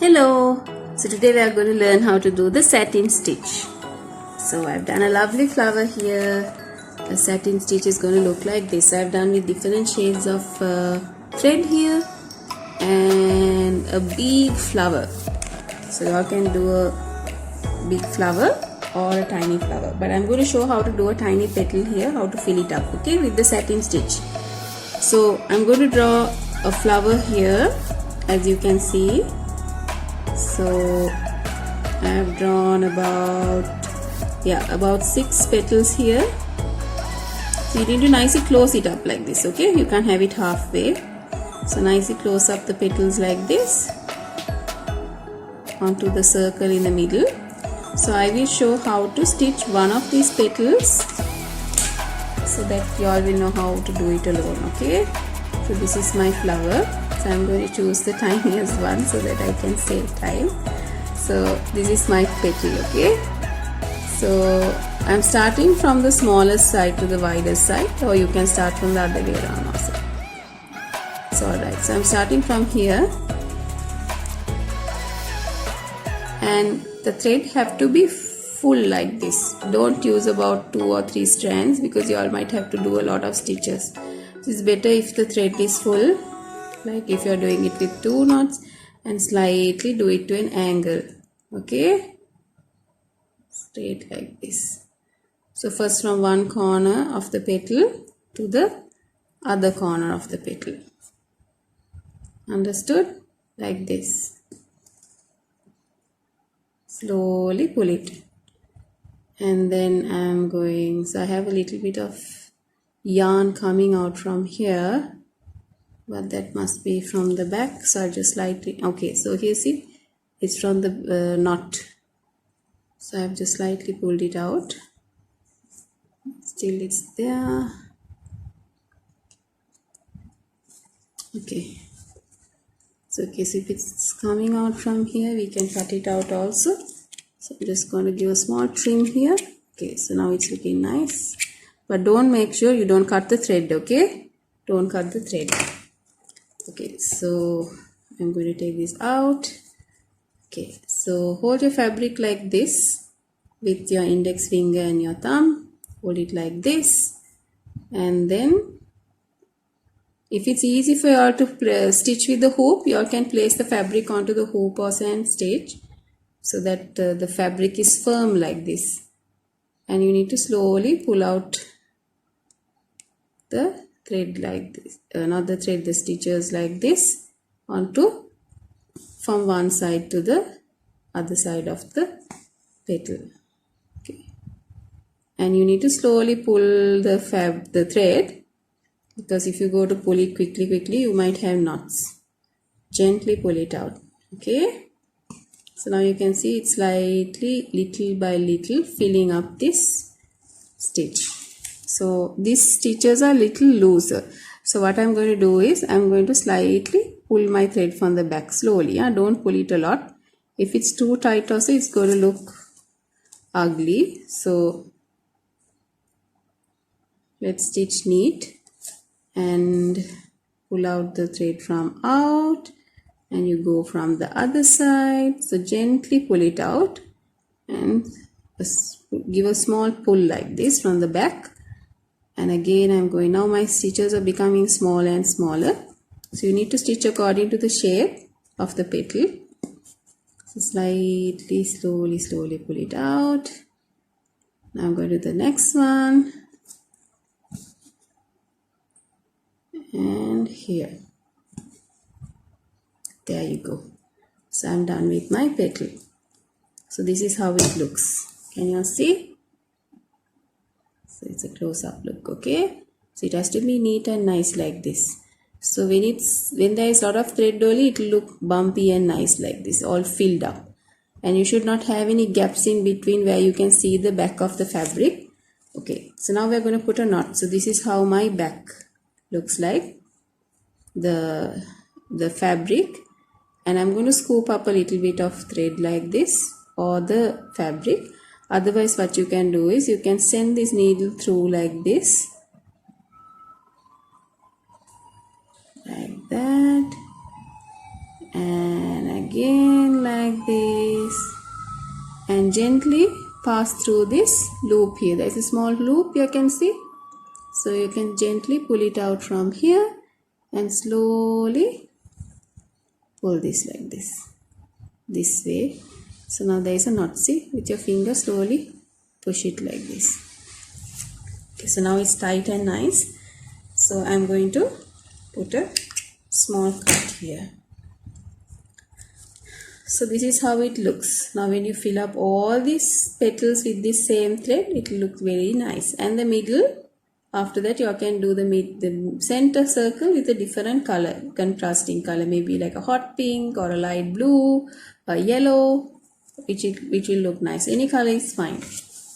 Hello! So today we are going to learn how to do the satin stitch. So I've done a lovely flower here. The satin stitch is going to look like this. I've done with different shades of thread here and a big flower. So you all can do a big flower or a tiny flower. But I'm going to show how to do a tiny petal here, how to fill it up, okay, with the satin stitch. So I'm going to draw a flower here, as you can see. So I have drawn about 6 petals here. So you need to nicely close it up like this, okay? You can't have it halfway. So nicely close up the petals like this onto the circle in the middle. So I will show how to stitch one of these petals so that you all will know how to do it alone, okay? So this is my flower. So I'm going to choose the tiniest one so that I can save time. So this is my petal, okay? So I'm starting from the smallest side to the widest side, or you can start from the other way around also. So alright, so I'm starting from here, and the thread have to be full like this. Don't use about 2 or 3 strands because you all might have to do a lot of stitches. So it's better if the thread is full, like if you're doing it with 2 knots, and slightly do it to an angle, okay, straight like this. So first from one corner of the petal to the other corner of the petal, understood, like this. Slowly pull it, and then I'm going, so I have a little bit of yarn coming out from here, but that must be from the back, so I'll just slightly, okay, so here see, it's from the knot, so I've just slightly pulled it out, still it's there, okay. So in case if it's coming out from here, we can cut it out also. So I'm just going to give a small trim here, okay, so now it's looking nice, but don't, make sure you don't cut the thread, okay, don't cut the thread. Okay, so I'm going to take this out. Okay, so hold your fabric like this with your index finger and your thumb. Hold it like this, and then if it's easy for you all to stitch with the hoop, you all can place the fabric onto the hoop also and stitch so that the fabric is firm like this. And you need to slowly pull out the thread like this, not the thread, the stitches like this onto from one side to the other side of the petal, okay, and you need to slowly pull the thread, because if you go to pull it quickly you might have knots. Gently pull it out, okay. So now you can see it's slightly, little by little, filling up this stitch. So these stitches are little looser. So what I'm going to do is I'm going to slightly pull my thread from the back slowly. Don't pull it a lot. If it's too tight also, it's going to look ugly. So let's stitch neat and pull out the thread from out, and you go from the other side. So gently pull it out and give a small pull like this from the back. And again I'm going, now my stitches are becoming smaller and smaller, so you need to stitch according to the shape of the petal. So slightly, slowly pull it out. Now I'm going to the next one, and here, there you go. So I'm done with my petal. So this is how it looks. Can you see? So it's a close-up look, okay. So it has to be neat and nice like this. So when there is a lot of thread only, it will look bumpy and nice like this, all filled up. And you should not have any gaps in between where you can see the back of the fabric. Okay, so now we're going to put a knot. So this is how my back looks like, the fabric. And I'm going to scoop up a little bit of thread like this, or the fabric. Otherwise what you can do is you can send this needle through like this, like that, and again like this and gently pass through this loop here. There is a small loop you can see. So you can gently pull it out from here and slowly pull this like this way. So now there is a knot. See, with your finger slowly push it like this. Okay, so now it's tight and nice. So I'm going to put a small cut here. So this is how it looks. Now when you fill up all these petals with this same thread, it will look very nice. And the middle, after that you can do the center circle with a different color, contrasting color, maybe like a hot pink or a light blue, a yellow, which will look nice. Any color is fine.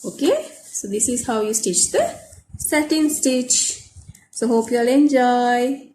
Okay, so this is how you stitch the satin stitch. So hope you all enjoy.